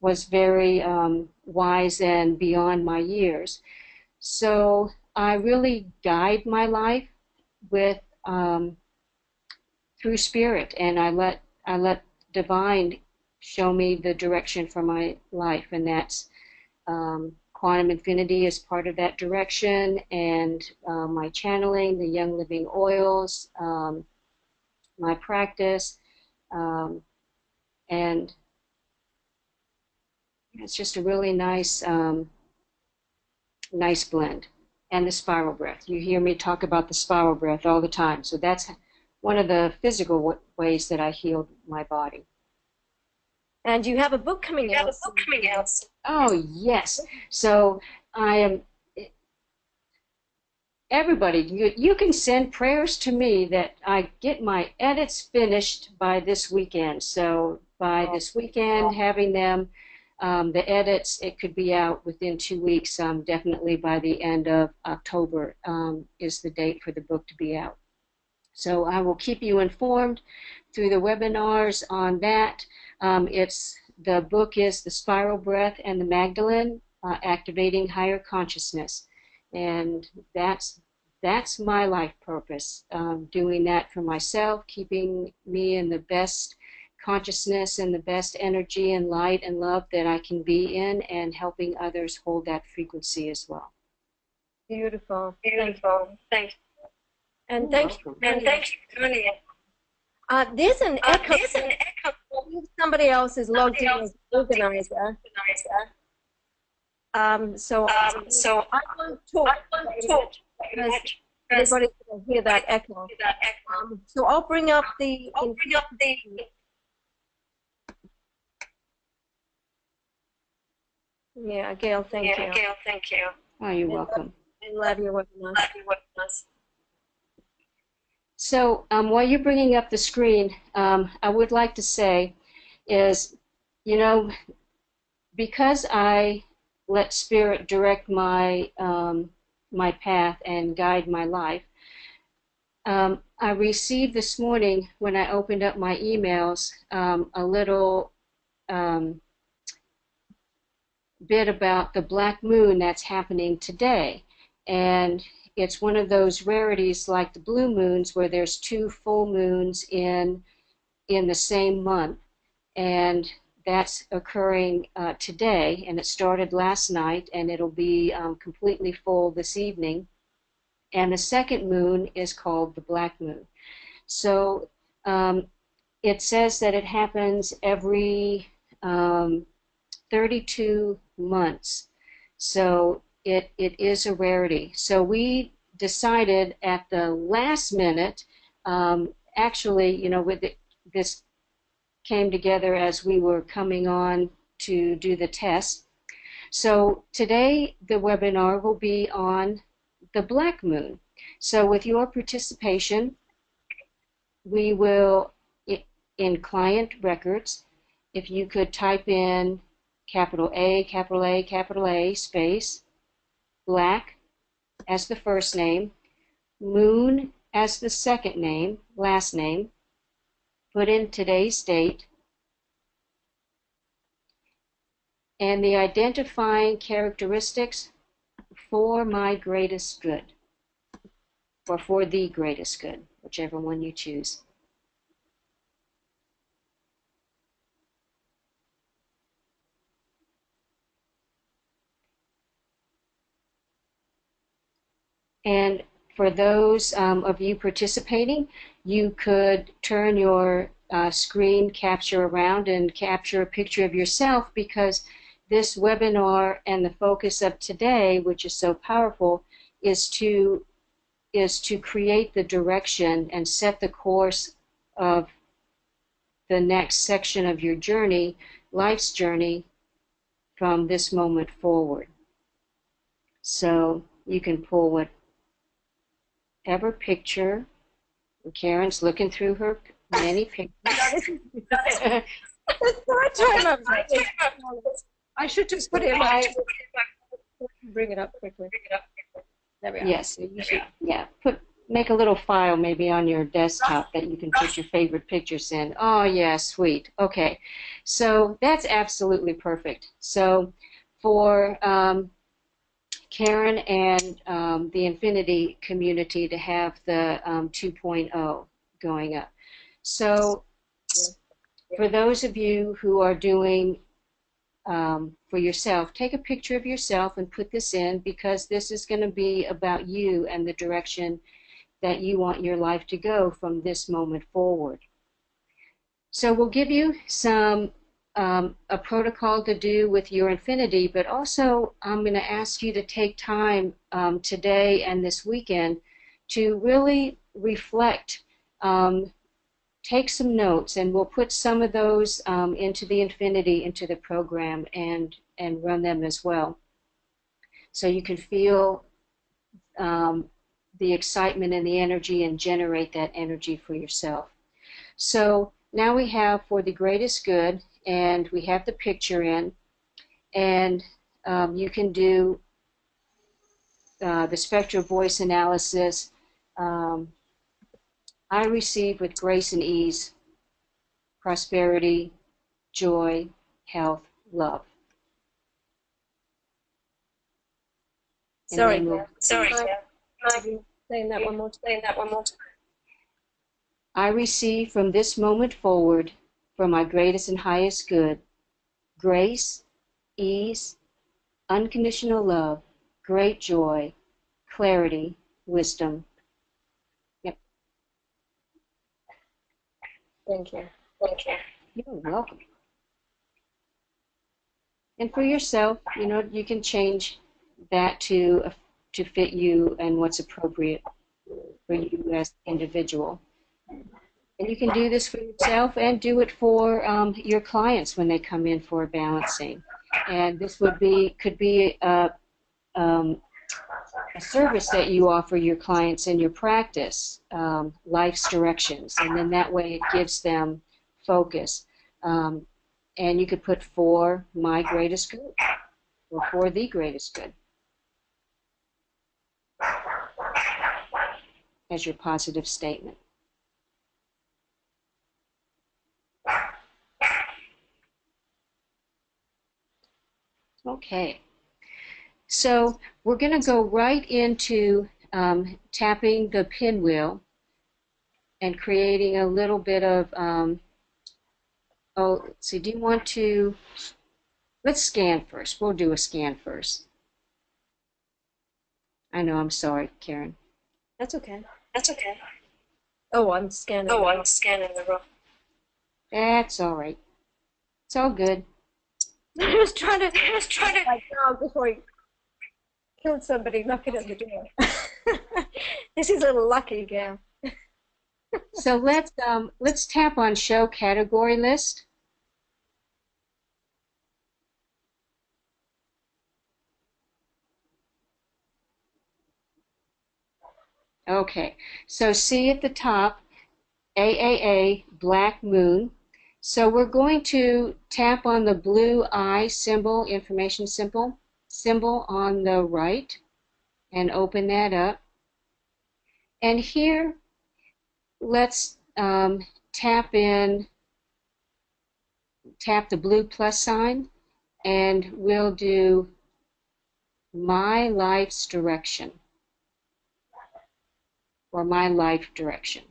was very wise and beyond my years. So I really guide my life with through spirit, and I let divine show me the direction for my life, and that's quantum infinity is part of that direction, and my channeling, the young living oils, my practice, and it's just a really nice nice blend. And the spiral breath. You hear me talk about the spiral breath all the time. So that's one of the physical ways that I healed my body. And you have a book coming out. Oh, yes. So I am, everybody, you can send prayers to me that I get my edits finished by this weekend. So by this weekend, having them, the edits, it could be out within 2 weeks. Definitely by the end of October is the date for the book to be out. So I will keep you informed through the webinars on that. The book is The Spiral Breath and the Magdalene, Activating Higher Consciousness. And that's my life purpose, doing that for myself, keeping me in the best consciousness and the best energy and light and love that I can be in, and helping others hold that frequency as well. Beautiful. Beautiful. Thank you. And thank you. And thank you for doing it. There's an echo. Somebody else is logged in as organizer. So I won't talk because everybody's going to hear that echo. So I'll bring up the. Yeah, Gayle, thank you. Gayle, thank you. Oh, you're welcome. And love you with us. So while you're bringing up the screen, I would like to say is, you know, because I let Spirit direct my my path and guide my life, I received this morning when I opened up my emails a little bit about the black moon that's happening today. And it's one of those rarities like the blue moons where there's 2 full moons in the same month. And that's occurring today, and it started last night, and it'll be completely full this evening. And the second moon is called the black moon. So it says that it happens every 32 months. So it is a rarity. So we decided at the last minute, actually, you know, this came together as we were coming on to do the test. So today the webinar will be on the black moon. So with your participation, we will, in client records, if you could type in capital A, space, black as the first name, moon as the second name, last name, put in today's date, and the identifying characteristics for my greatest good, or for the greatest good, whichever one you choose. And for those of you participating, you could turn your screen capture around and capture a picture of yourself, because this webinar and the focus of today, which is so powerful, is to create the direction and set the course of the next section of your journey, life's journey, from this moment forward. So you can pull whatever picture. Karen's looking through her many pictures. I should just put it bring it up quickly. There we are. Yes, you should, yeah, put make a little file maybe on your desktop that you can put your favorite pictures in. Oh, yeah, sweet. Okay, so that's absolutely perfect. So for Karen and the Infinity community to have the 2.0 going up. So for those of you who are doing for yourself, take a picture of yourself and put this in, because this is going to be about you and the direction that you want your life to go from this moment forward. So we'll give you some a protocol to do with your Infinity, but also I'm going to ask you to take time today and this weekend to really reflect. Take some notes, and we'll put some of those into the Infinity, into the program, and run them as well. So you can feel the excitement and the energy and generate that energy for yourself. So now we have for the greatest good, and we have the picture in, and you can do the spectral voice analysis. I receive with grace and ease prosperity, joy, health, love. Sorry, Sorry, saying that one more time. I receive from this moment forward, for my greatest and highest good, grace, ease, unconditional love, great joy, clarity, wisdom. Yep. Thank you. Thank you. You're welcome. And for yourself, you know, you can change that to fit you and what's appropriate for you as an individual. And you can do this for yourself and do it for your clients when they come in for a balancing. And this could be a service that you offer your clients in your practice, life's directions, and then that way it gives them focus. And you could put for my greatest good or for the greatest good as your positive statement. Okay, so we're going to go right into tapping the pinwheel and creating a little bit of, oh, let's see, do you want to, let's scan first. We'll do a scan first. I know, I'm sorry, Karen. That's okay. That's okay. Oh, I'm scanning. Oh, I'm scanning the room. That's all right. It's all good. I was trying to like now before he killed somebody knocking at the door. This is a little lucky, Gayle. So let's tap on show category list. Okay, so see at the top, AAA, Black Moon. So we're going to tap on the blue eye symbol, information symbol on the right, and open that up. And here, let's tap the blue plus sign, and we'll do my life's direction, or my life direction,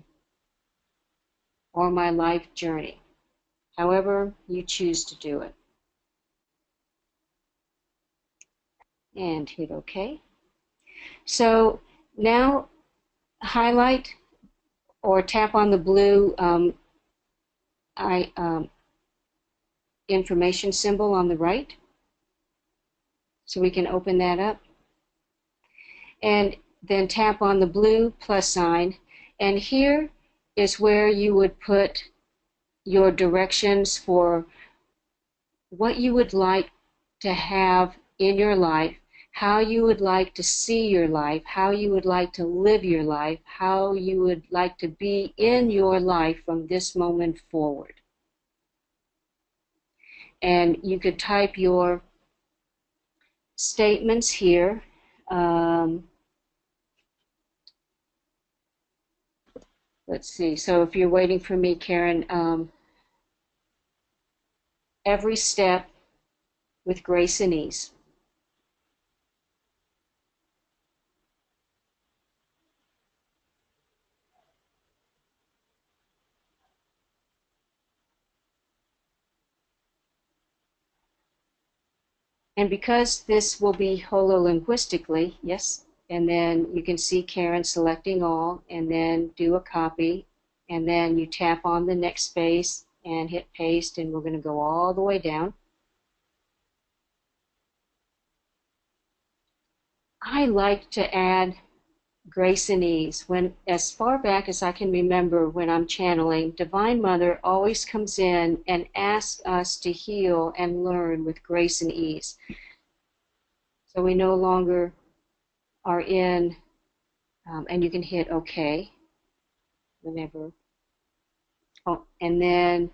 or my life journey, however you choose to do it. And hit OK. So now highlight or tap on the blue information symbol on the right, so we can open that up. And then tap on the blue plus sign, and here is where you would put your directions for what you would like to have in your life, how you would like to see your life, how you would like to live your life, how you would like to be in your life from this moment forward. And you could type your statements here. let's see. So if you're waiting for me, Karen, every step with grace and ease. And because this will be hololinguistically, yes, and then you can see Karen selecting all and then do a copy, and then you tap on the next space and hit paste, and we're going to go all the way down. I like to add grace and ease. When, as far back as I can remember when I'm channeling, Divine Mother always comes in and asks us to heal and learn with grace and ease. So we no longer are in, and you can hit OK whenever. Oh, and then,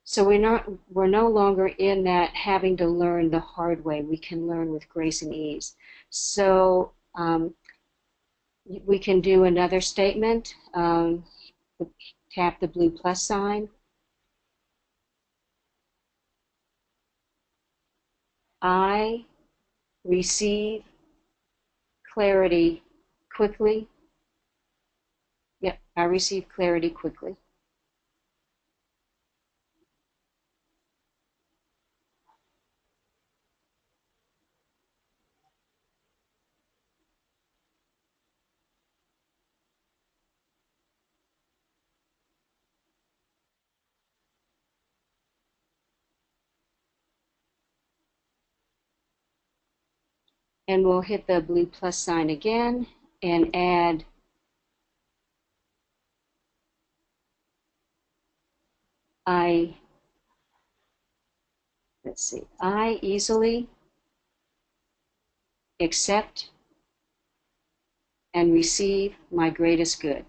so we're no longer in that having to learn the hard way. We can learn with grace and ease. So we can do another statement. Tap the blue plus sign. I receive clarity quickly. Yep, I receive clarity quickly. And we'll hit the blue plus sign again and add let's see, I easily accept and receive my greatest good.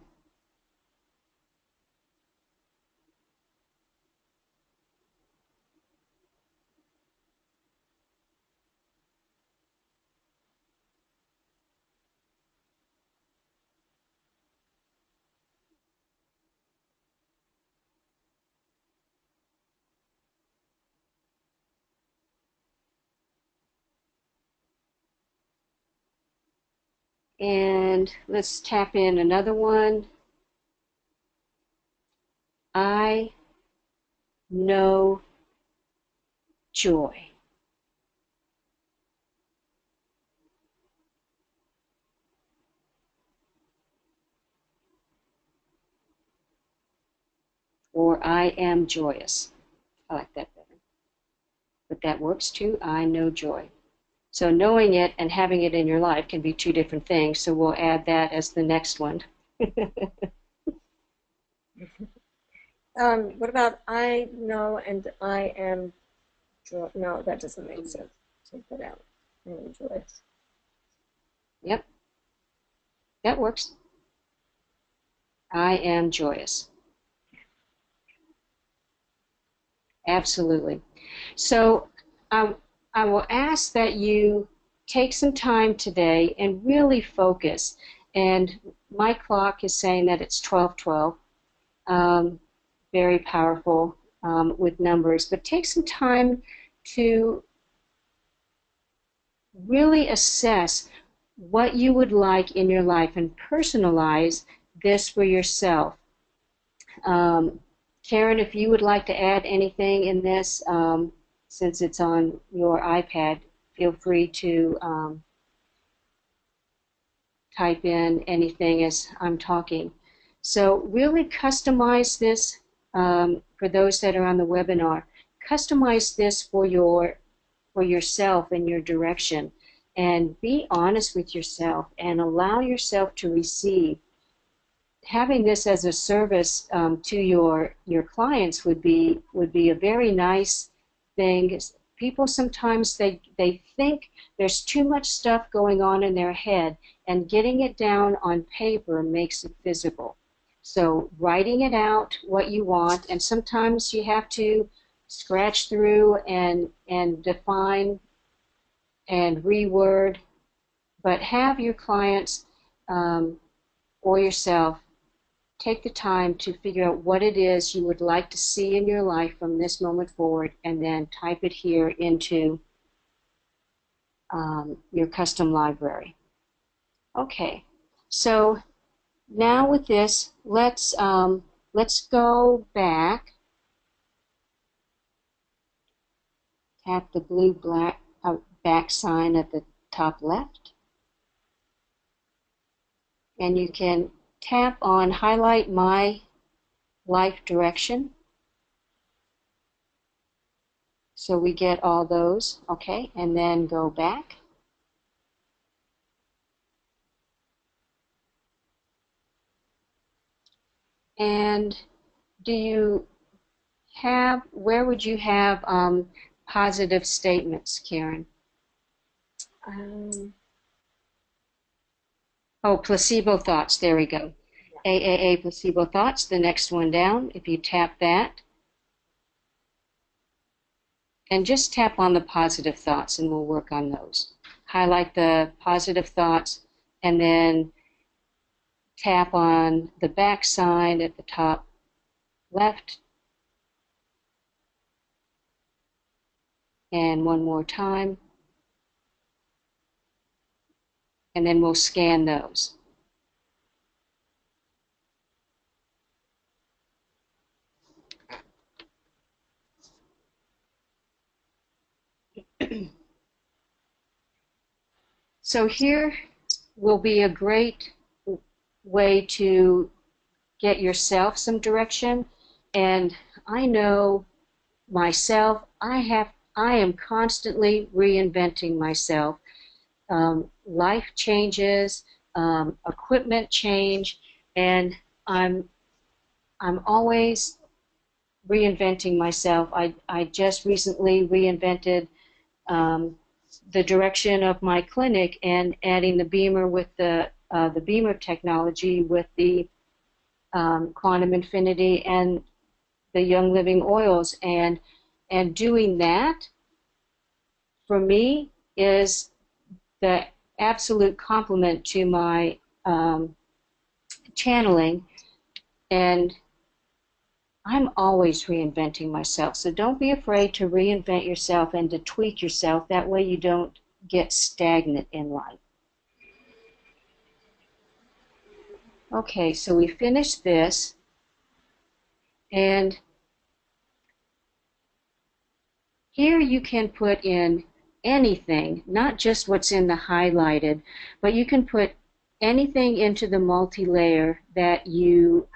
And let's tap in another one. I know joy. Or I am joyous. I like that better. But that works too. I know joy. So knowing it and having it in your life can be two different things. So we'll add that as the next one. What about I know and I am joy? No, that doesn't make sense. Take that out. I am joyous. Yep, that works. I am joyous. Absolutely. So I will ask that you take some time today and really focus. And my clock is saying that it's 12:12. Very powerful with numbers. But take some time to really assess what you would like in your life and personalize this for yourself. Karen, if you would like to add anything in this, since it's on your iPad, feel free to type in anything as I'm talking. So really customize this for those that are on the webinar. Customize this for yourself and your direction, and be honest with yourself and allow yourself to receive. Having this as a service to your clients would be a very nice thing. People sometimes they think there's too much stuff going on in their head, and getting it down on paper makes it physical. So writing it out what you want, and sometimes you have to scratch through and define and reword, but have your clients or yourself take the time to figure out what it is you would like to see in your life from this moment forward, and then type it here into your custom library. Okay, so now with this, let's go back. Tap the blue black back sign at the top left, and you can tap on highlight my life direction, so we get all those. Okay, and then go back. And do you have, where would you have positive statements, Karen? Oh, placebo thoughts, there we go. AAA placebo thoughts, the next one down. If you tap that, and just tap on the positive thoughts and we'll work on those. Highlight the positive thoughts and then tap on the back side at the top left. And one more time. And then we'll scan those. So here will be a great way to get yourself some direction. And I know myself, I am constantly reinventing myself. Life changes, equipment change, and I'm always reinventing myself. I just recently reinvented the direction of my clinic and adding the beamer with the beamer technology with the quantum infinity and the young living oils, and doing that for me is the absolute complement to my channeling, and I'm always reinventing myself. So don't be afraid to reinvent yourself and to tweak yourself. That way you don't get stagnant in life. Okay, so we finished this, and here you can put in anything, not just what's in the highlighted, but you can put anything into the multi-layer that you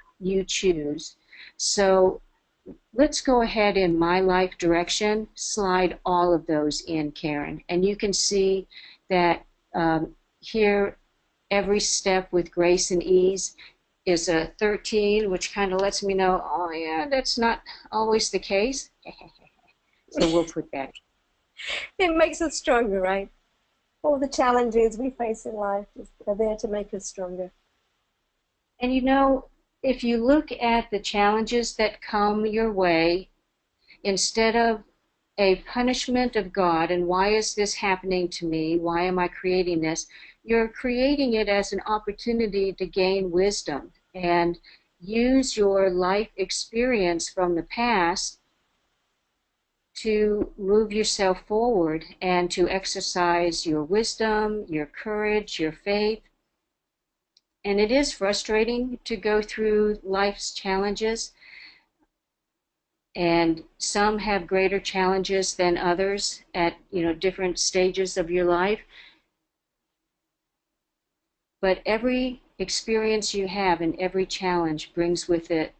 choose. So let's go ahead in my life direction, slide all of those in, Karen, and you can see that here every step with grace and ease is a 13, which kind of lets me know, oh yeah, that's not always the case. So we'll put that. It makes us stronger, right? All the challenges we face in life are there to make us stronger. And you know, if you look at the challenges that come your way, instead of a punishment of God, and why is this happening to me? Why am I creating this? You're creating it as an opportunity to gain wisdom and use your life experience from the past to move yourself forward and to exercise your wisdom, your courage, your faith. And it is frustrating to go through life's challenges, and some have greater challenges than others at different stages of your life. But every experience you have and every challenge brings with it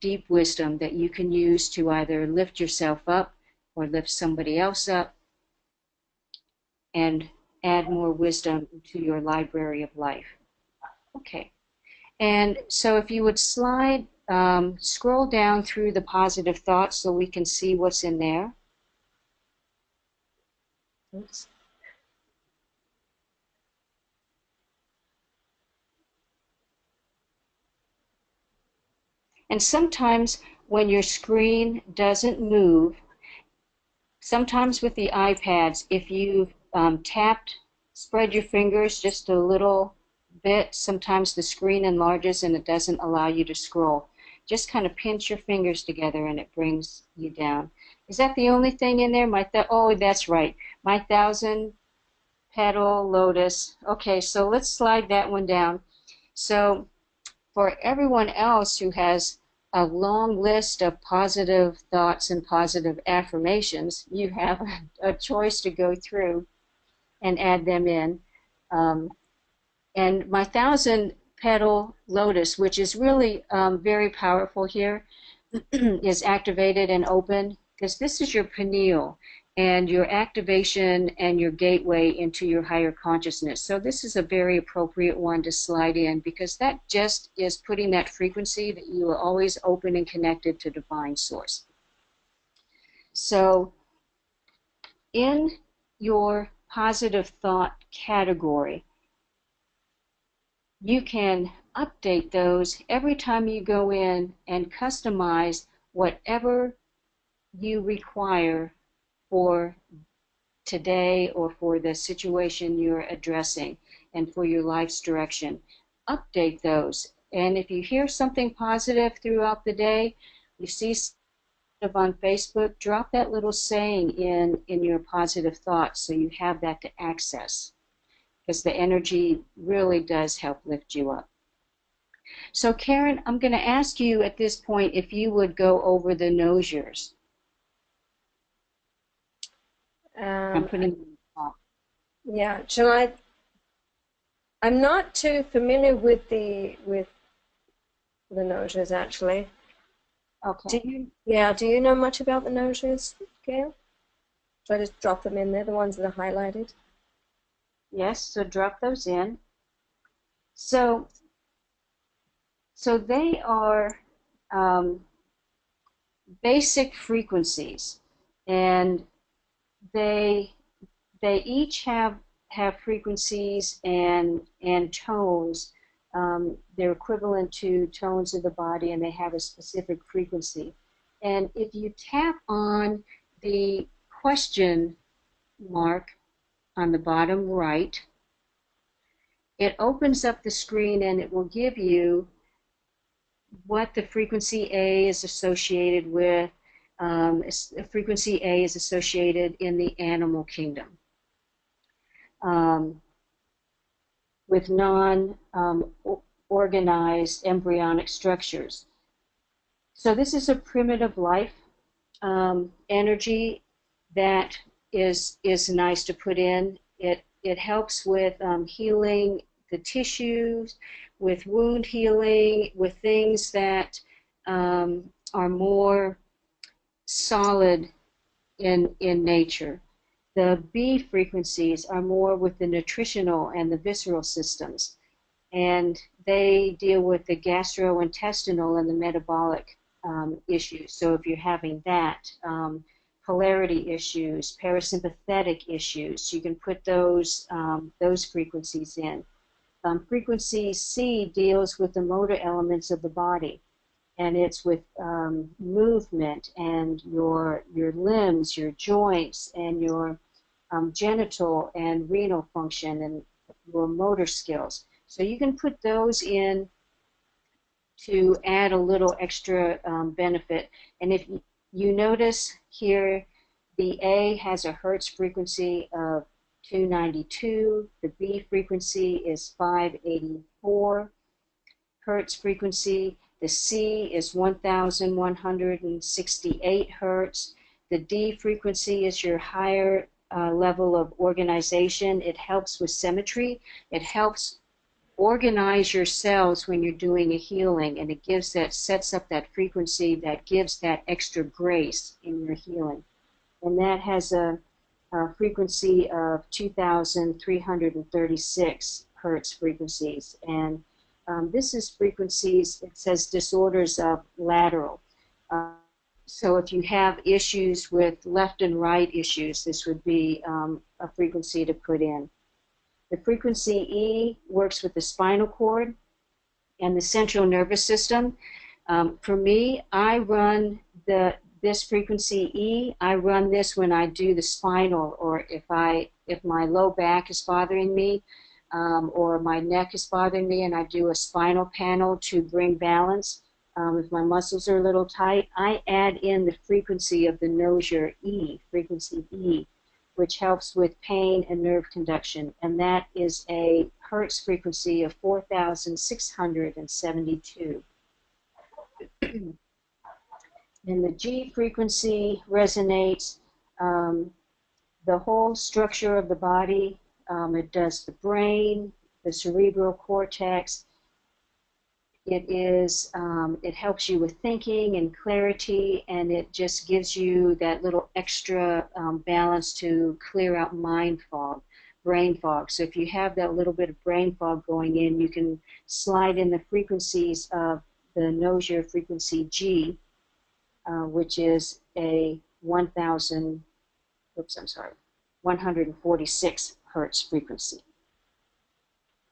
deep wisdom that you can use to either lift yourself up or lift somebody else up and add more wisdom to your library of life. Okay, and so if you would slide, scroll down through the positive thoughts so we can see what's in there. Oops. And sometimes when your screen doesn't move, sometimes with the iPads, if you've tapped, spread your fingers just a little bit, sometimes the screen enlarges and it doesn't allow you to scroll. Just kind of pinch your fingers together and it brings you down. Is that the only thing in there? Oh, that's right. My 1,000 petal lotus. Okay, so let's slide that one down. So for everyone else who has a long list of positive thoughts and positive affirmations, you have a choice to go through and add them in. And my 1,000 petal lotus, which is really very powerful here, is activated and open because this is your pineal and your activation and your gateway into your higher consciousness. So this is a very appropriate one to slide in because that just is putting that frequency that you are always open and connected to divine source. So in your positive thought category, you can update those every time you go in and customize whatever you require for today or for the situation you're addressing and for your life's direction. Update those. And if you hear something positive throughout the day, you see stuff on Facebook, drop that little saying in your positive thoughts so you have that to access, because the energy really does help lift you up. So Karen, I'm going to ask you at this point if you would go over the nosures. I'm putting them on. Yeah, shall I? I'm not too familiar with the nosures actually. Okay. Do you know much about the nosures, Gayle? Should I just drop them in there, the ones that are highlighted? Yes, so drop those in. So they are basic frequencies, and they each have frequencies and tones. They're equivalent to tones of the body, and they have a specific frequency. And if you tap on the question mark on the bottom right, it opens up the screen and it will give you what the frequency A is associated with. Frequency A is associated in the animal kingdom with non-organized embryonic structures. So this is a primitive life energy that is nice to put in. It helps with healing the tissues, with wound healing, with things that are more solid in nature. The B frequencies are more with the nutritional and the visceral systems, and they deal with the gastrointestinal and the metabolic issues. So if you're having that, polarity issues, parasympathetic issues, you can put those frequencies in. Frequency C deals with the motor elements of the body, and it's with movement and your limbs, your joints, and your genital and renal function and your motor skills. So you can put those in to add a little extra benefit. And if you notice here, the A has a Hertz frequency of 292. The B frequency is 584 Hertz frequency. The C is 1,168 Hertz. The D frequency is your higher level of organization. It helps with symmetry. It helps organize your cells when you're doing a healing, and it gives that, sets up that frequency that gives that extra grace in your healing. And that has a frequency of 2,336 Hertz frequencies. And this is frequencies, it says disorders of lateral. So if you have issues with left and right issues, this would be a frequency to put in. The frequency E works with the spinal cord and the central nervous system. For me, I run this frequency E. I run this when I do the spinal, or if my low back is bothering me. or my neck is bothering me and I do a spinal panel to bring balance. If my muscles are a little tight, I add in the frequency of the Nozier E, frequency E, which helps with pain and nerve conduction. And that is a Hertz frequency of 4,672. And the G frequency resonates the whole structure of the body. It does the brain, the cerebral cortex. It helps you with thinking and clarity, and it just gives you that little extra balance to clear out mind fog, brain fog. So if you have that little bit of brain fog going in, you can slide in the frequencies of the Nozier frequency G, which is a 146 Hertz frequency.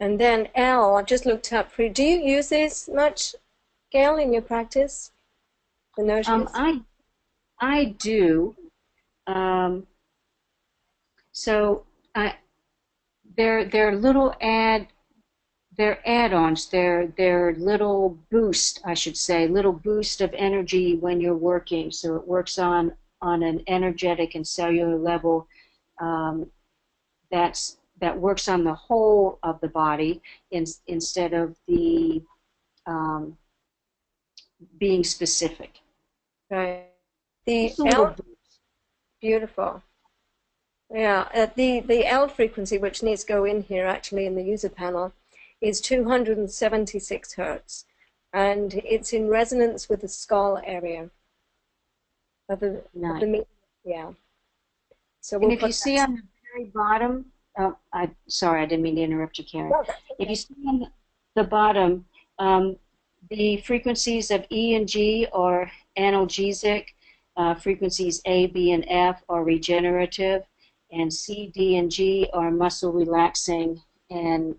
And then L, I just looked up for you. Do you use this much, Gayle, in your practice? The notions? I do. They're little they're add-ons. They're little boost, I should say, little boost of energy when you're working. So it works on an energetic and cellular level. That works on the whole of the body instead of the being specific. Right. The L, beautiful. Yeah, the L frequency, which needs to go in here actually in the user panel, is 276 Hertz, and it's in resonance with the skull area of the yeah. So we'll and if you see on the very bottom, sorry, I didn't mean to interrupt you, Karen. No, that's okay. If you see on the bottom, the frequencies of E and G are analgesic, frequencies A, B, and F are regenerative, and C, D, and G are muscle relaxing and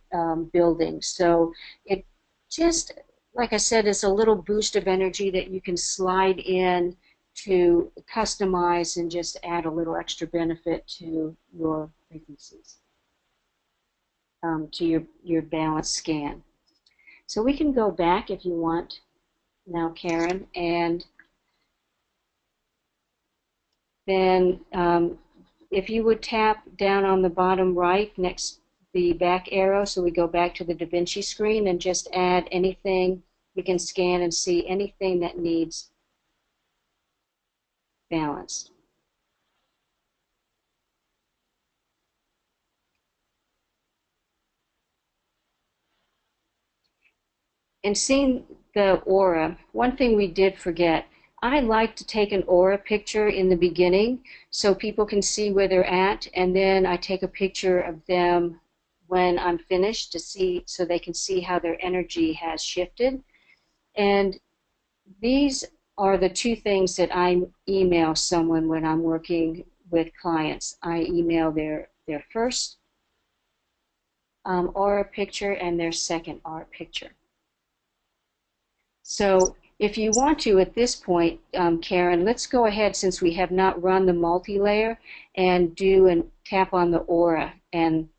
building. So it just, like I said, is a little boost of energy that you can slide in to customize and just add a little extra benefit to your frequencies, to your balance scan. So we can go back if you want now, Karen, and then if you would tap down on the bottom right next the back arrow, so we go back to the Da Vinci screen and just add anything. We can scan and see anything that needs balanced. And seeing the aura, one thing we did forget, I like to take an aura picture in the beginning so people can see where they're at, and then I take a picture of them when I'm finished to see, so they can see how their energy has shifted. And these are the two things that I email someone when I'm working with clients. I email their first aura picture and their second aura picture. So if you want to, at this point, Karen, let's go ahead, since we have not run the multi-layer, and do and tap on the aura, and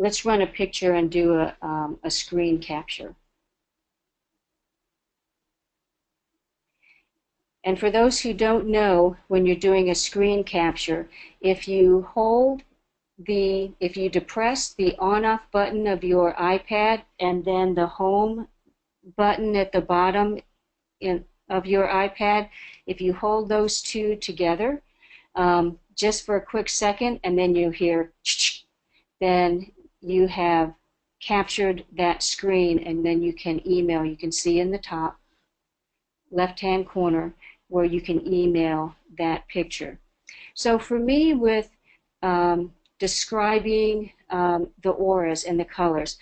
let's run a picture and do a screen capture. And for those who don't know, when you're doing a screen capture, if you depress the on-off button of your iPad and then the home button at the bottom of your iPad, if you hold those two together just for a quick second, and then you hear then you have captured that screen, and then you can email. You can see in the top left-hand corner where you can email that picture. So for me, with describing the auras and the colors,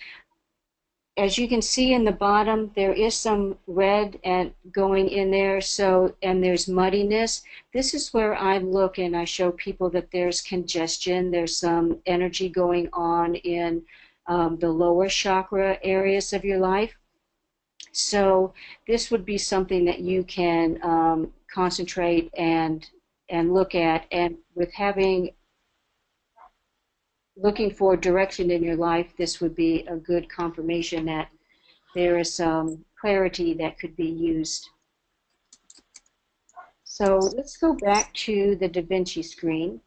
as you can see in the bottom, there is some red going in there, and there's muddiness. This is where I look and I show people that there's congestion, there's some energy going on in the lower chakra areas of your life. So this would be something that you can concentrate and look at, and with having looking for direction in your life, this would be a good confirmation that there is some clarity that could be used. So let's go back to the Da Vinci screen.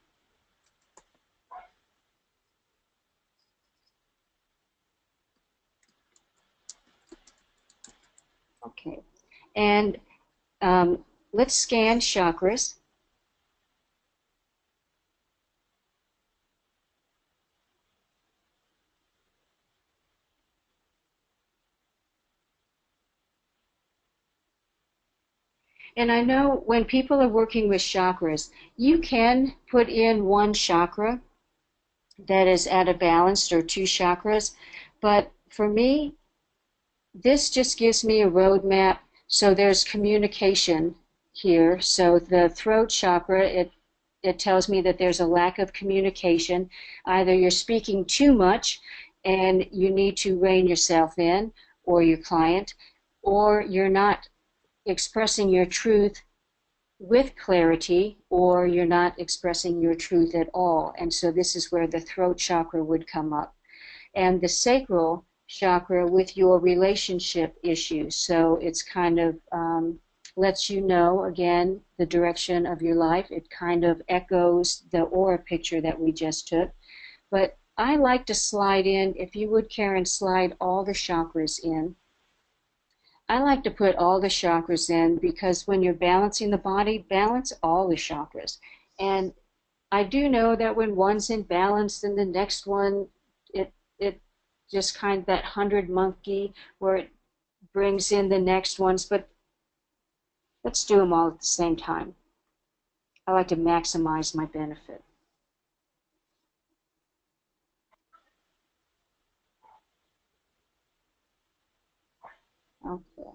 Okay, and let's scan chakras. And I know when people are working with chakras, you can put in one chakra that is out of balance or two chakras, but for me, this just gives me a roadmap. So there's communication here. So the throat chakra, it tells me that there's a lack of communication. Either you're speaking too much and you need to rein yourself in, or your client, or you're not expressing your truth with clarity, or you're not expressing your truth at all. And so this is where the throat chakra would come up. And the sacral chakra with your relationship issues. So it's kind of lets you know, again, the direction of your life. It kind of echoes the aura picture that we just took. But I like to slide in, if you would, Karen, slide all the chakras in. I like to put all the chakras in because when you're balancing the body, balance all the chakras. And I do know that when one's in balance, then the next one, it just kind of that 100 monkey where it brings in the next ones. But let's do them all at the same time. I like to maximize my benefit. Okay.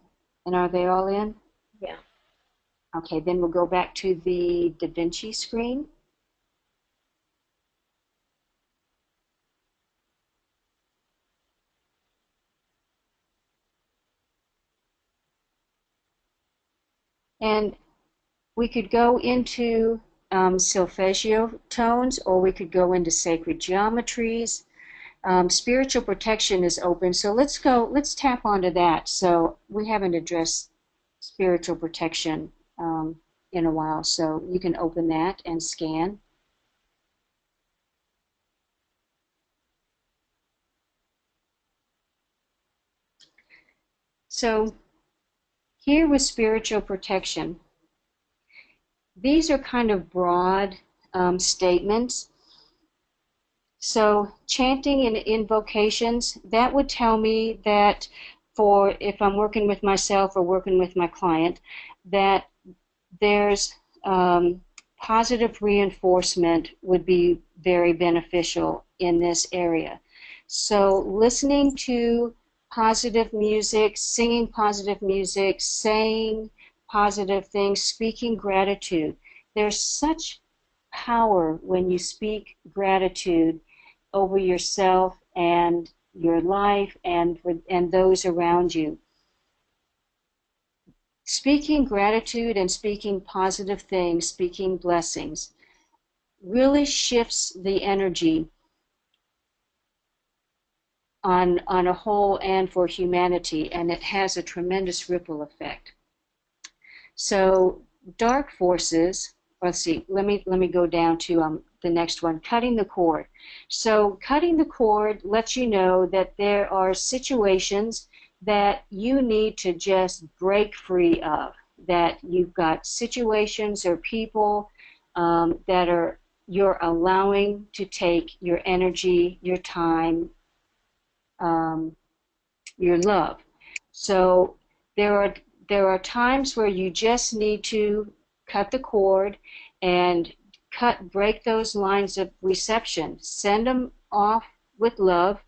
And are they all in? Yeah. Okay, then we'll go back to the Da Vinci screen. And we could go into solfeggio tones, or we could go into sacred geometries. Spiritual protection is open, so let's tap onto that. So we haven't addressed spiritual protection in a while, so you can open that and scan. So here with spiritual protection, these are kind of broad statements. So chanting and invocations, that would tell me that for if I'm working with myself or working with my client, that there's positive reinforcement would be very beneficial in this area. So listening to positive music, singing positive music, saying positive things, speaking gratitude. There's such power when you speak gratitude over yourself and your life and those around you. Speaking gratitude and speaking positive things, speaking blessings, really shifts the energy on a whole and for humanity, and it has a tremendous ripple effect. So dark forces, let's see, let me go down to the next one, cutting the cord. So cutting the cord lets you know that there are situations that you need to just break free of, that you've got situations or people that you're allowing to take your energy, your time, your love. So there are times where you just need to cut the cord and break those lines of reception. Send them off with love.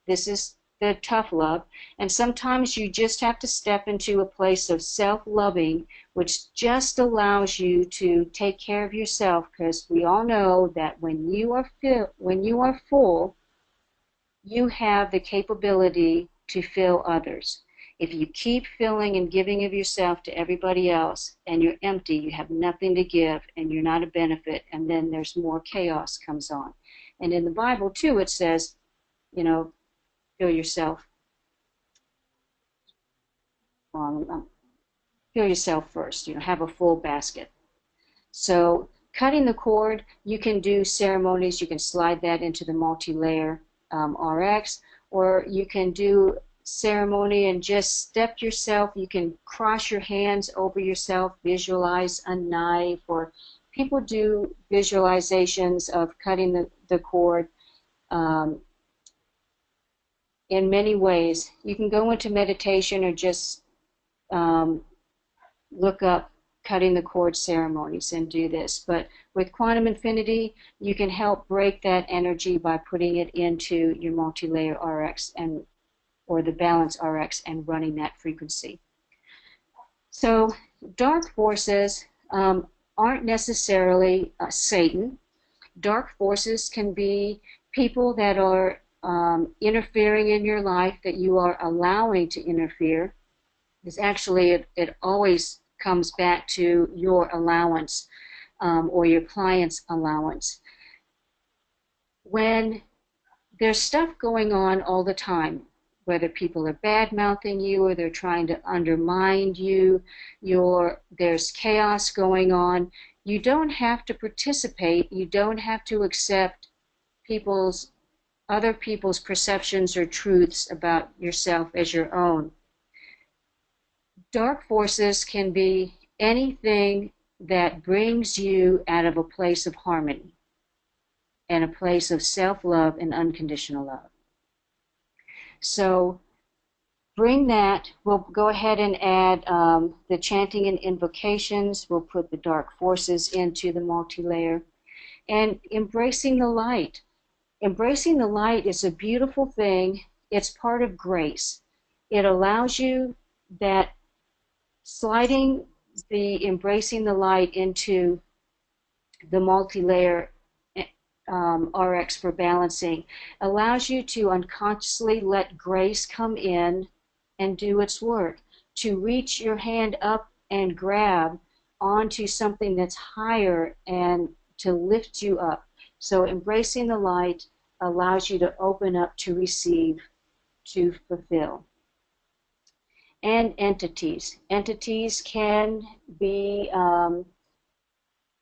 This is the tough love. And sometimes you just have to step into a place of self-loving, which just allows you to take care of yourself, because we all know that when you are full, you have the capability to fill others. If you keep filling and giving of yourself to everybody else and you're empty, you have nothing to give and you're not a benefit, and then there's more chaos comes on. And in the Bible, too, it says, fill yourself. Fill yourself first, have a full basket. So cutting the cord, you can do ceremonies. You can slide that into the multi-layer RX, or you can do ceremony and just step yourself. You can cross your hands over yourself, visualize a knife, or people do visualizations of cutting the cord in many ways. You can go into meditation or just look up cutting the cord ceremonies and do this. But with quantum infinity, you can help break that energy by putting it into your multi-layer RX or the balance RX and running that frequency. So dark forces aren't necessarily Satan. Dark forces can be people that are interfering in your life, that you are allowing to interfere. Because actually it always comes back to your allowance or your client's allowance. When there's stuff going on all the time, whether people are bad-mouthing you or they're trying to undermine you, there's chaos going on, you don't have to participate, you don't have to accept other people's perceptions or truths about yourself as your own. Dark forces can be anything that brings you out of a place of harmony and a place of self-love and unconditional love. So bring that. We'll go ahead and add the chanting and invocations. We'll put the dark forces into the multi-layer. And embracing the light. Embracing the light is a beautiful thing. It's part of grace. It allows you that sliding embracing the light into the multi-layer RX for balancing allows you to unconsciously let grace come in and do its work, to reach your hand up and grab onto something that's higher and to lift you up. So embracing the light allows you to open up, to receive, to fulfill. And entities. Entities can be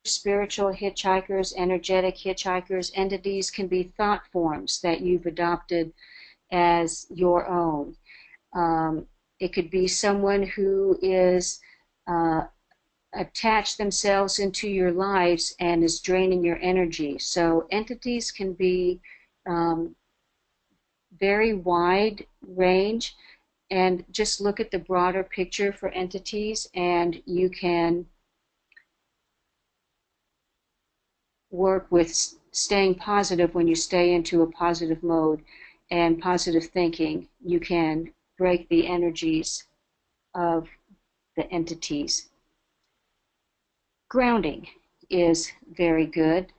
spiritual hitchhikers, energetic hitchhikers. Entities can be thought forms that you've adopted as your own. It could be someone who is attached themselves into your lives and is draining your energy. So entities can be very wide range. And just look at the broader picture for entities, and you can work with staying positive. When you stay into a positive mode and positive thinking, you can break the energies of the entities. Grounding is very good.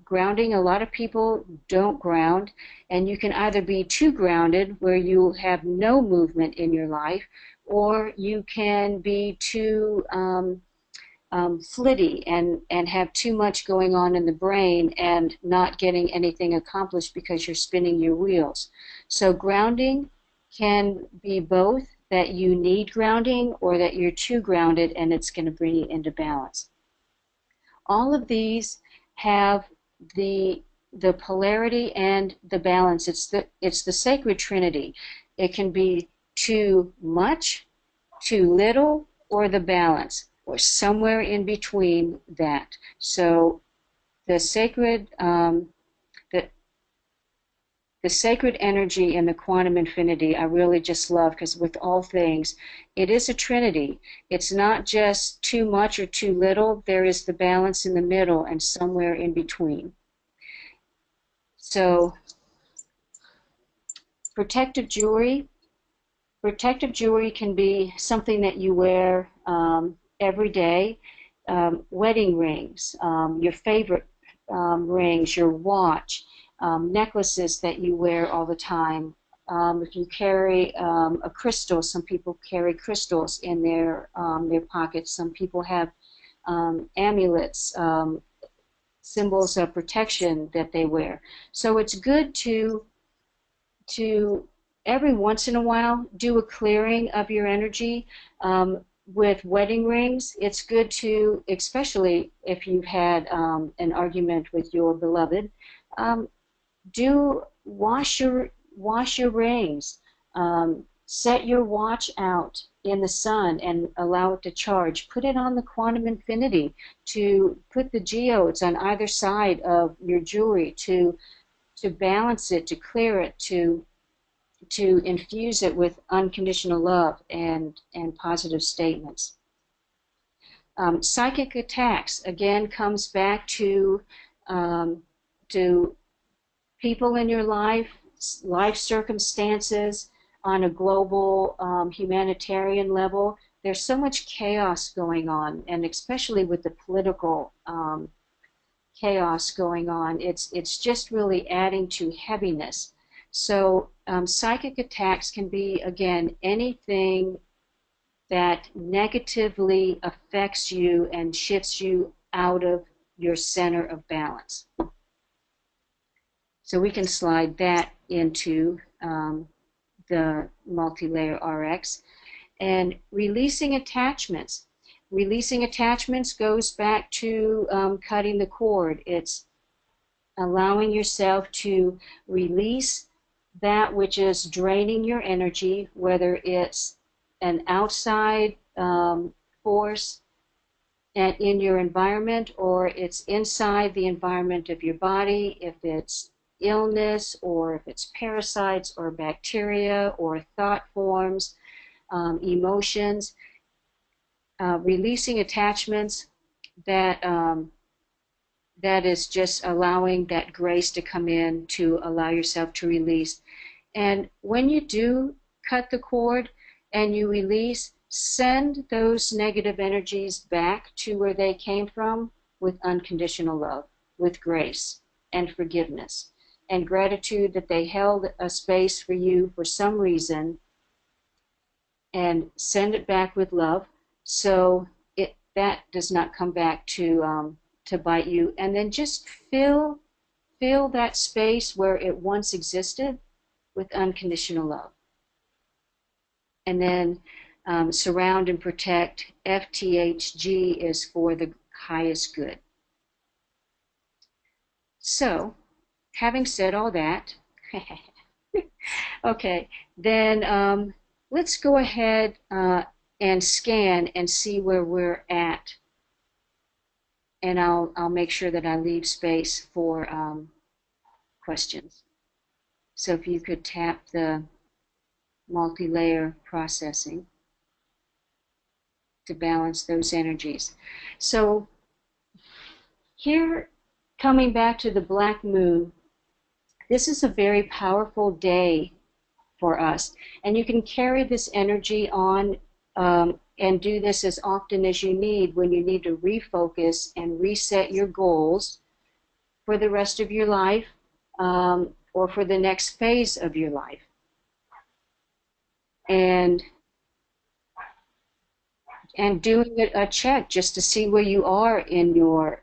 Grounding, a lot of people don't ground, and you can either be too grounded where you have no movement in your life, or you can be too flitty and have too much going on in the brain and not getting anything accomplished because you're spinning your wheels. So grounding can be both, that you need grounding or that you're too grounded and it's going to bring you into balance. All of these have the polarity and the balance. It's the sacred trinity. It can be too much, too little, or the balance, or somewhere in between that. So the sacred the sacred energy in the quantum infinity I really just love, because with all things, it is a trinity. It's not just too much or too little. There is the balance in the middle and somewhere in between. So protective jewelry. Protective jewelry can be something that you wear every day. Wedding rings, your favorite rings, your watch, necklaces that you wear all the time. If you carry a crystal, some people carry crystals in their pockets. Some people have amulets, symbols of protection that they wear. So it's good to every once in a while do a clearing of your energy. With wedding rings, it's good to, especially if you've had an argument with your beloved, do wash your rings. Set your watch out in the sun and allow it to charge. Put it on the quantum infinity to put the geodes on either side of your jewelry to balance it, to clear it, to infuse it with unconditional love and positive statements. Psychic attacks again comes back to people in your life circumstances on a global humanitarian level. There's so much chaos going on, and especially with the political chaos going on, it's just really adding to heaviness. So psychic attacks can be, again, anything that negatively affects you and shifts you out of your center of balance. So we can slide that into the multi-layer RX. And releasing attachments. Releasing attachments goes back to cutting the cord. It's allowing yourself to release that which is draining your energy, whether it's an outside force in your environment, or it's inside the environment of your body, if it's illness, or if it's parasites or bacteria or thought forms, emotions. Releasing attachments, that is just allowing that grace to come in to allow yourself to release. And when you do cut the cord and you release, send those negative energies back to where they came from with unconditional love, with grace and forgiveness and gratitude that they held a space for you for some reason, and send it back with love so that does not come back to bite you. And then just fill that space where it once existed with unconditional love. And then surround and protect. FTHG is for the highest good. So, having said all that, okay, then let's go ahead and scan and see where we're at. And I'll make sure that I leave space for questions. So if you could tap the multi-layer processing to balance those energies. So here, coming back to the black moon, this is a very powerful day for us. And you can carry this energy on and do this as often as you need when you need to refocus and reset your goals for the rest of your life or for the next phase of your life. And doing a check just to see where you are in your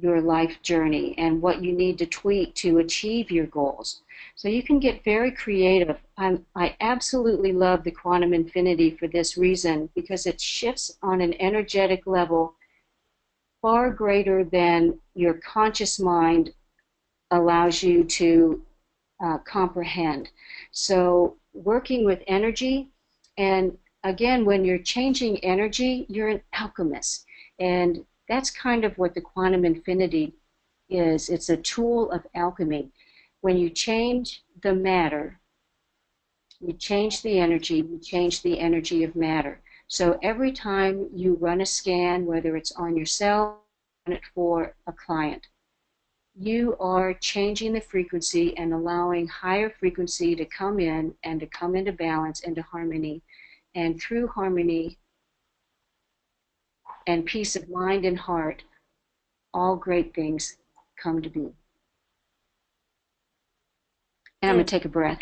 life journey and what you need to tweak to achieve your goals. So you can get very creative. I absolutely love the quantum infinity for this reason, because it shifts on an energetic level far greater than your conscious mind allows you to comprehend. So working with energy, and again, when you're changing energy, you're an alchemist. And that's kind of what the quantum infinity is. It's a tool of alchemy. When you change the matter, you change the energy, you change the energy of matter. So every time you run a scan, whether it's on yourself or for a client, you are changing the frequency and allowing higher frequency to come in and to come into balance, into harmony. And through harmony and peace of mind and heart, all great things come to be. And I'm going to take a breath.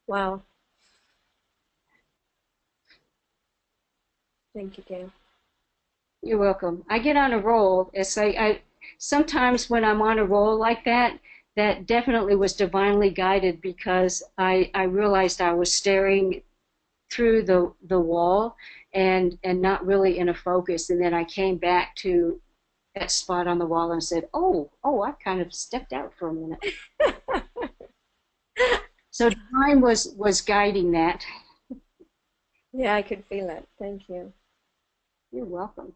Wow. Thank you, Gayle. You're welcome. I get on a roll. It's like I sometimes when I'm on a roll like that, that definitely was divinely guided because I realized I was staring through the wall and not really in a focus. And then I came back to that spot on the wall and said, oh, I kind of stepped out for a minute. So divine was guiding that. Yeah, I could feel it. Thank you. You're welcome.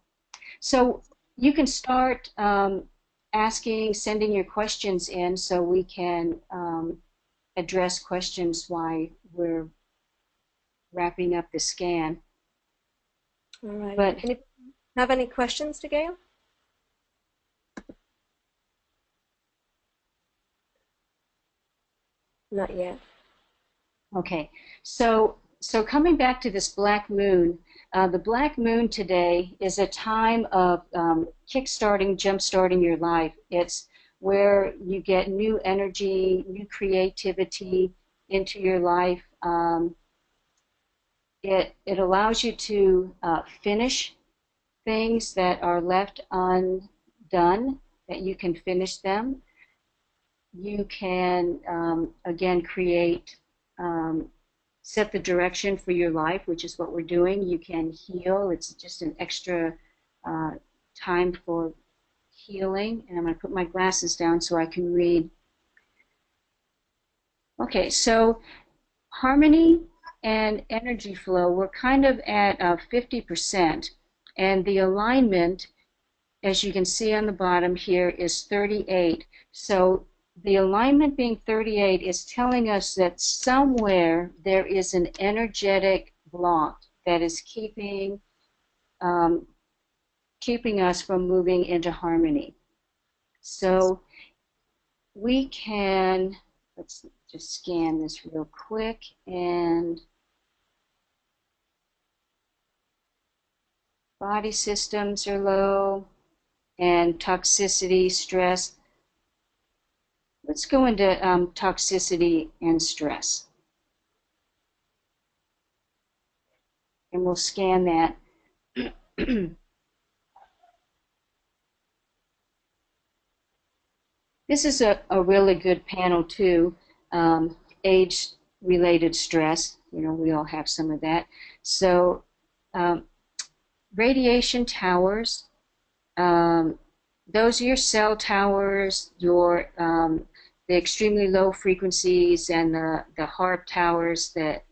So you can start sending your questions in so we can address questions while we're wrapping up the scan. All right. But Have any questions to Gayle? Not yet. okay, so coming back to this black moon, the black moon today is a time of kickstarting, jump-starting your life. It's where you get new energy, new creativity into your life. It allows you to finish things that are left undone, that you can finish them. You can, again, create, set the direction for your life, which is what we're doing. You can heal. It's just an extra time for healing. And I'm going to put my glasses down so I can read. Okay, so harmony and energy flow, we're kind of at 50%. And the alignment, as you can see on the bottom here, is 38. So the alignment being 38 is telling us that somewhere there is an energetic block that is keeping us from moving into harmony. So we can, let's just scan this real quick, and body systems are low, and toxicity, stress. Let's go into toxicity and stress. And we'll scan that. This is a really good panel too. Age-related stress, we all have some of that. So radiation towers, those are your cell towers, your the extremely low frequencies, and the HAARP towers, that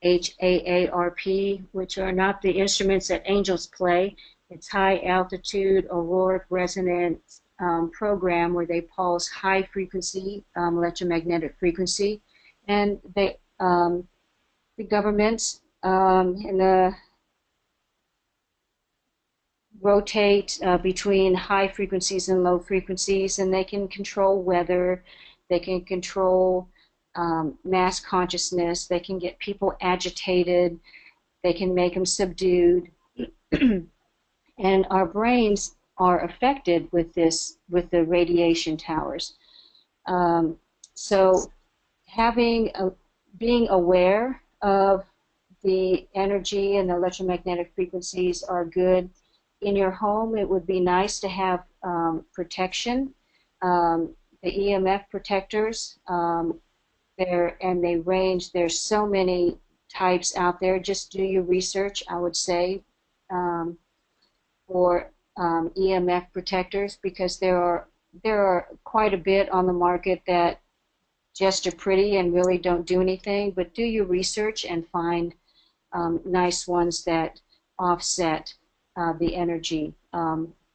HAARP, which are not the instruments that angels play. It's high altitude auroric resonance program where they pulse high frequency electromagnetic frequency, and the governments and the rotate between high frequencies and low frequencies, and they can control weather, they can control mass consciousness, they can get people agitated, they can make them subdued. And our brains are affected with this, with the radiation towers. So being aware of the energy and the electromagnetic frequencies are good. In your home, it would be nice to have protection. The EMF protectors, they range. There's so many types out there. Just do your research, I would say, for EMF protectors, because there are quite a bit on the market that just are pretty and really don't do anything. But do your research and find nice ones that offset the energy.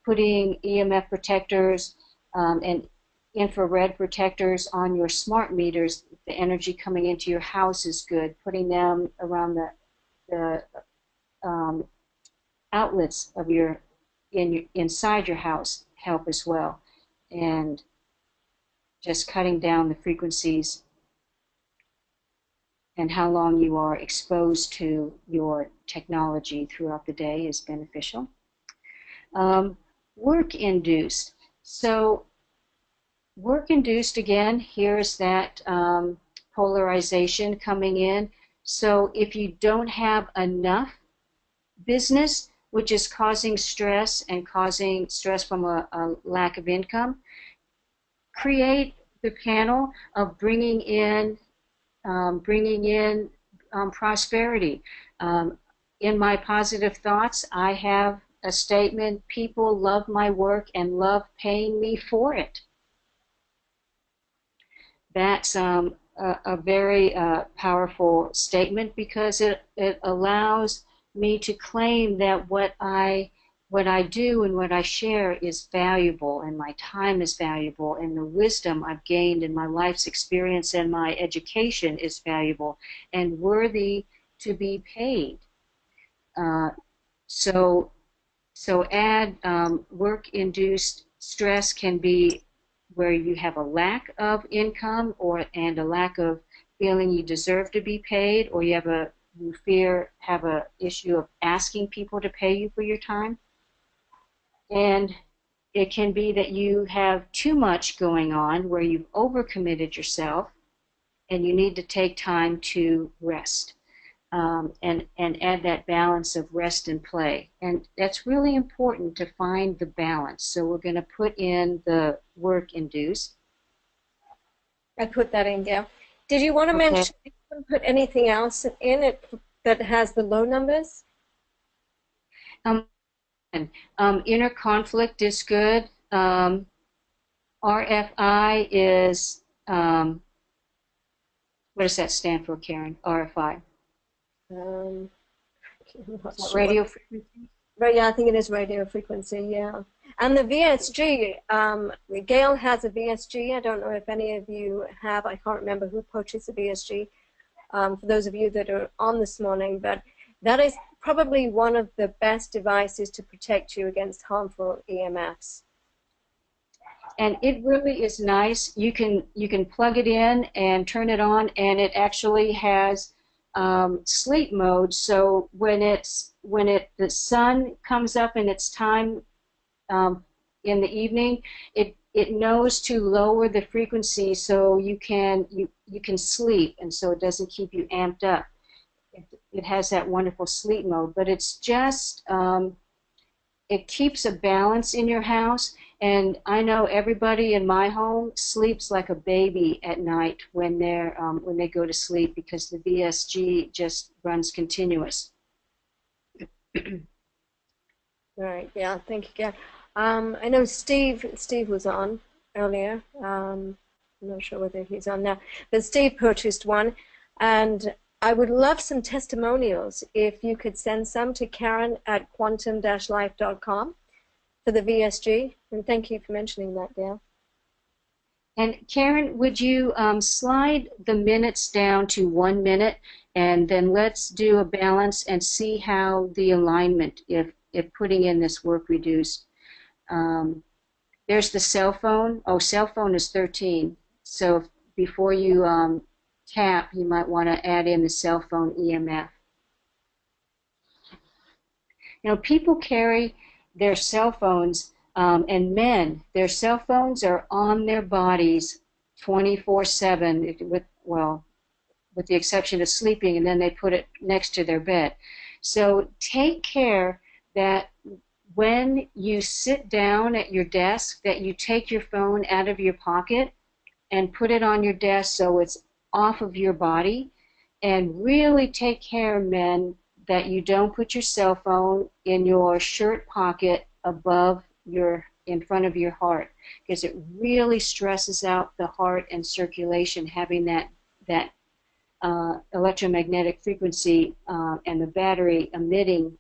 Putting EMF protectors and infrared protectors on your smart meters, the energy coming into your house is good. Putting them around the outlets of inside your house help as well. And just cutting down the frequencies and how long you are exposed to your technology throughout the day is beneficial. Work-induced. So work-induced, again, here's that polarization coming in. So if you don't have enough business, which is causing stress and causing stress from a lack of income. Create the panel of bringing in prosperity. In my positive thoughts, I have a statement: people love my work and love paying me for it. That's a very powerful statement, because it allows me to claim that what I do and what I share is valuable, and my time is valuable, and the wisdom I've gained in my life's experience and my education is valuable and worthy to be paid. So add work-induced stress can be where you have a lack of income and a lack of feeling you deserve to be paid, or you have a issue of asking people to pay you for your time. And it can be that you have too much going on, where you've overcommitted yourself and you need to take time to rest. And add that balance of rest and play. And that's really important, to find the balance. So we're going to put in the work-induced. I put that in, Gail. Did you want to mention, you can put anything else in it that has the low numbers? Inner conflict is good. RFI is, what does that stand for, Karen? RFI. Radio frequency? Right, yeah, I think it is radio frequency, yeah. And the VSG, Gail has a VSG. I don't know if any of you have. I can't remember who purchased the VSG, for those of you that are on this morning, but that is probably one of the best devices to protect you against harmful EMFs. And it really is nice. You can plug it in and turn it on, and it actually has sleep mode. So when the sun comes up and it's time in the evening, it knows to lower the frequency so you can sleep, and so it doesn't keep you amped up. It has that wonderful sleep mode, but it's just it keeps a balance in your house. And I know everybody in my home sleeps like a baby at night when they go to sleep, because the VSG just runs continuous. Right, yeah, thank you, Gail. I know Steve was on earlier. I'm not sure whether he's on now, but Steve purchased one, and I would love some testimonials if you could send some to Karen at quantum-life.com for the VSG, and thank you for mentioning that, Gail. And Karen, would you slide the minutes down to 1 minute, and then let's do a balance and see how the alignment, if putting in this work reduced. There's the cell phone. Oh, cell phone is 13. So before you tap, you might want to add in the cell phone EMF. You know, people carry their cell phones, and men, their cell phones are on their bodies 24/7, with the exception of sleeping, and then they put it next to their bed. So take care that when you sit down at your desk, that you take your phone out of your pocket and put it on your desk so it's off of your body. And really take care, men, that you don't put your cell phone in your shirt pocket in front of your heart, because it really stresses out the heart and circulation, having that electromagnetic frequency and the battery emitting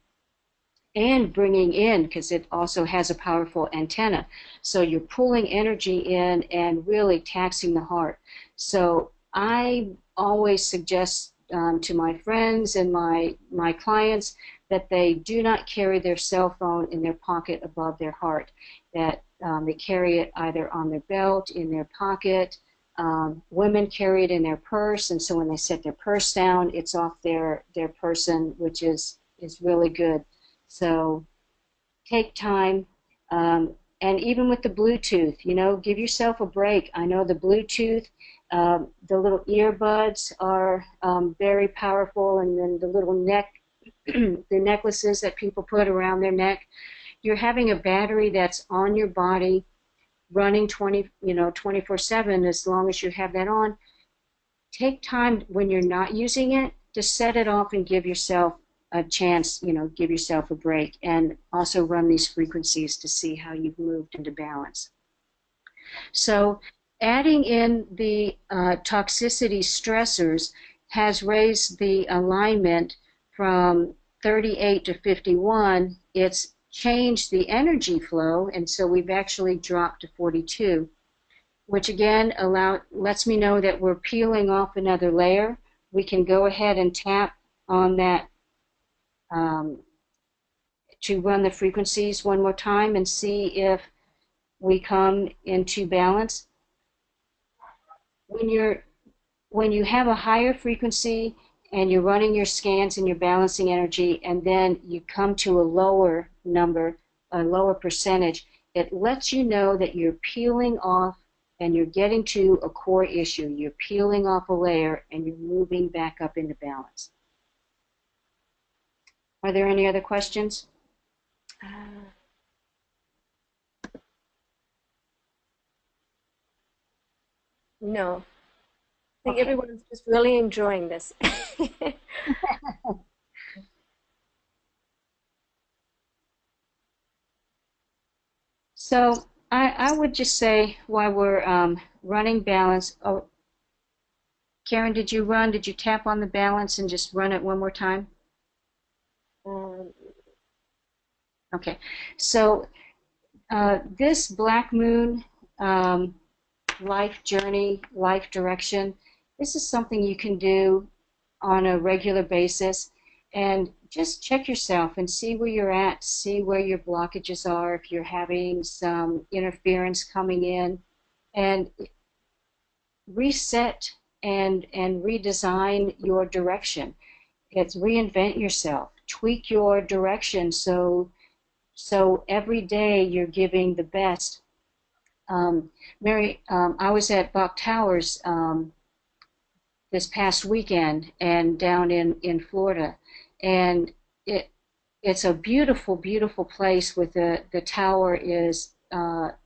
and bringing in, because it also has a powerful antenna. So you're pulling energy in and really taxing the heart. So I always suggest to my friends and my clients that they do not carry their cell phone in their pocket above their heart, that they carry it either on their belt, in their pocket. Women carry it in their purse, and so when they set their purse down, it's off their person, which is really good. So take time, and even with the Bluetooth, you know, give yourself a break. I know the Bluetooth, the little earbuds are very powerful, and then the little neck the necklaces that people put around their neck. You're having a battery that's on your body running 24/7 as long as you have that on. Take time when you're not using it to set it off and give yourself a chance, give yourself a break, and also run these frequencies to see how you've moved into balance. So adding in the toxicity stressors has raised the alignment from 38 to 51. It's changed the energy flow, and so we've actually dropped to 42, which again lets me know that we're peeling off another layer. We can go ahead and tap on that to run the frequencies one more time and see if we come into balance. When you have a higher frequency and you're running your scans and you're balancing energy, and then you come to a lower number, a lower percentage, it lets you know that you're peeling off and you're getting to a core issue. You're peeling off a layer and you're moving back up into balance. Are there any other questions? No. I think Okay. everyone's just really enjoying this. So I would just say while we're running balance, oh, Karen, did you tap on the balance and just run it one more time? Okay, so this Black Moon life journey, life direction, this is something you can do on a regular basis, and just check yourself and see where you're at, see where your blockages are, if you're having some interference coming in, and reset and redesign your direction. It's reinvent yourself, tweak your direction so every day you're giving the best. Mary, I was at Bach Towers this past weekend and down in Florida, and it's a beautiful, beautiful place. With the tower is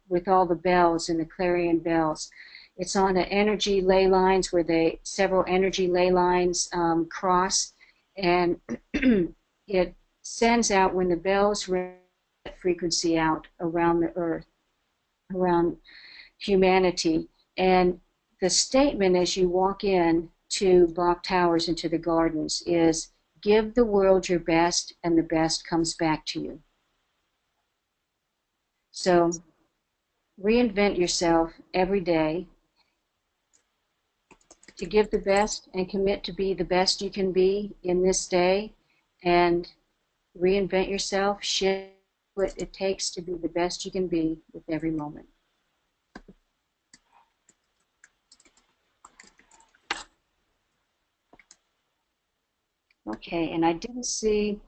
with all the bells and the clarion bells. It's on the energy ley lines where several energy ley lines cross, and it sends out, when the bells ring, that frequency out around the earth, around humanity. And the statement as you walk in to Bach Towers into the gardens is, give the world your best and the best comes back to you. So reinvent yourself every day to give the best and commit to be the best you can be in this day, and reinvent yourself, shift what it takes to be the best you can be with every moment. Okay, and I didn't see,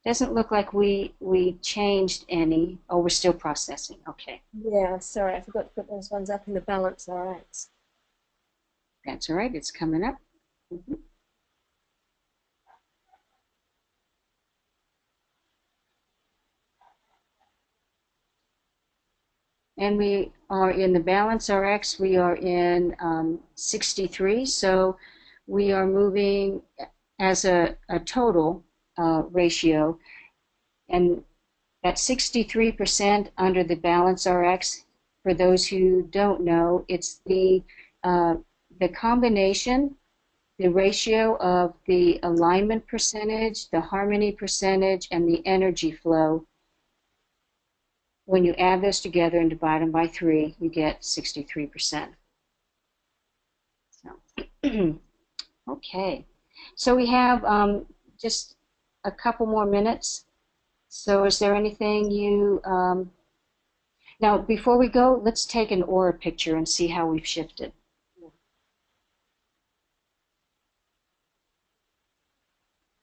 doesn't look like we changed any. Oh, we're still processing. Okay. Yeah, sorry, I forgot to put those ones up in the balance RX. That's all right, it's coming up. And we are in the balance RX, we are in 63, so we are moving as a total ratio, and at 63% under the balance RX. For those who don't know, it's the combination, the ratio of the alignment percentage, the harmony percentage, and the energy flow. When you add those together and divide them by 3, you get 63%. So, okay. So we have just a couple more minutes. So is there anything you... now, before we go, let's take an aura picture and see how we've shifted.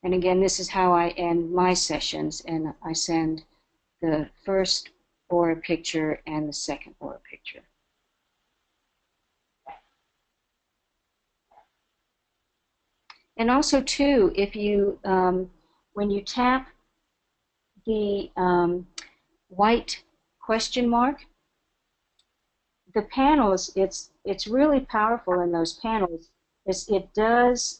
And again, this is how I end my sessions, and I send the first aura picture and the second aura picture. And also, too, if you when you tap the white question mark, the panels, it's really powerful in those panels. It does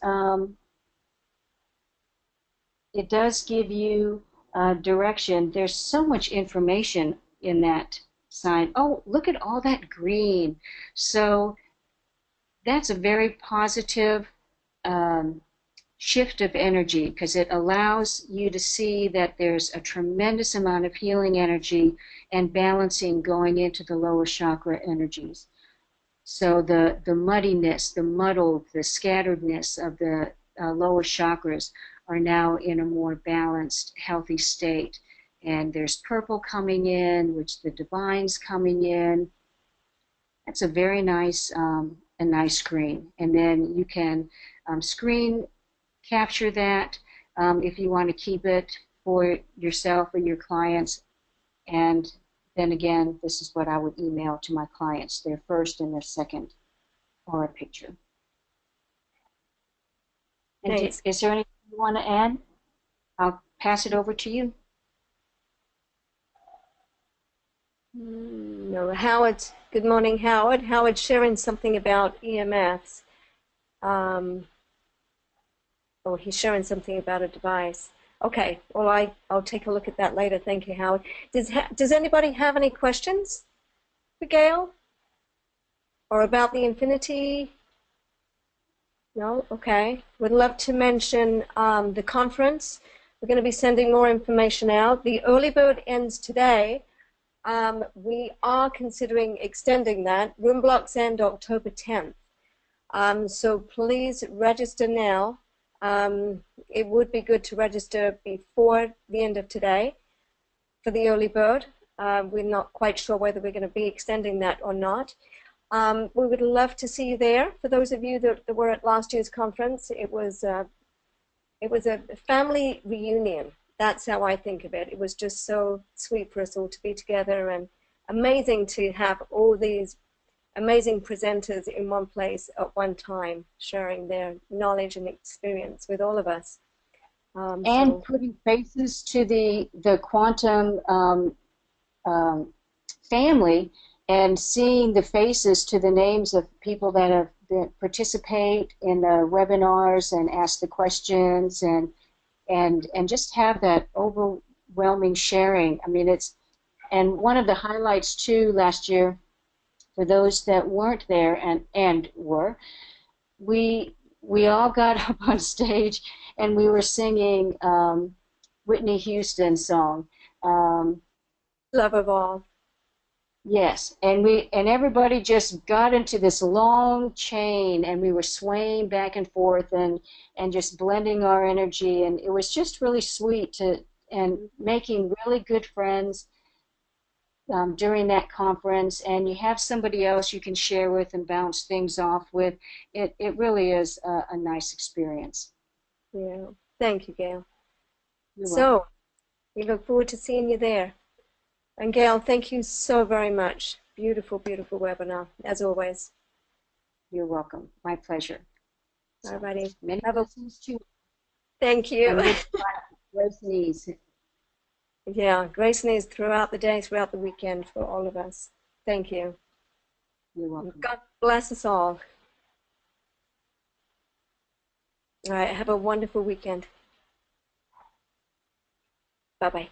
give you direction. There's so much information in that sign. Oh, look at all that green. So that's a very positive shift of energy, because it allows you to see that there's a tremendous amount of healing energy and balancing going into the lower chakra energies. So the muddiness, the muddled, the scatteredness of the lower chakras are now in a more balanced, healthy state. And there's purple coming in, which the divine's coming in. That's a very nice, a nice screen. And then you can screen capture that if you want to keep it for yourself or your clients. And then again, this is what I would email to my clients, their first and their second aura picture. And is there anything you want to add? I'll pass it over to you. No, Howard. Good morning, Howard. Howard's sharing something about EMFs. Oh, he's showing something about a device. Okay, well, I'll take a look at that later. Thank you, Howard. Does anybody have any questions for Gayle? Or about the infinity? No? Okay. Would love to mention the conference. We're going to be sending more information out. The early bird ends today. We are considering extending that. Room blocks end October 10th. So please register now. It would be good to register before the end of today for the early bird. We're not quite sure whether we're going to be extending that or not. We would love to see you there. For those of you that were at last year's conference, it was a family reunion. That's how I think of it. It was just so sweet for us all to be together, and amazing to have all these amazing presenters in one place at one time, sharing their knowledge and experience with all of us. And putting faces to the quantum family, and seeing the faces to the names of people that participate in the webinars and ask the questions, and just have that overwhelming sharing. I mean, and one of the highlights too last year, for those that weren't there and were, we all got up on stage and we were singing Whitney Houston's song, Love of All. Yes, and everybody just got into this long chain, and we were swaying back and forth and just blending our energy, and it was just really sweet and making really good friends during that conference. And you have somebody else you can share with and bounce things off with. It really is a nice experience. Yeah, thank you, Gayle. You're welcome. We look forward to seeing you there. And Gayle, thank you so very much. Beautiful, beautiful webinar, as always. You're welcome. My pleasure. All righty. Many blessings to you. Thank you. Grace knees. Yeah, grace knees throughout the day, throughout the weekend for all of us. Thank you. You're welcome. God bless us all. All right, have a wonderful weekend. Bye-bye.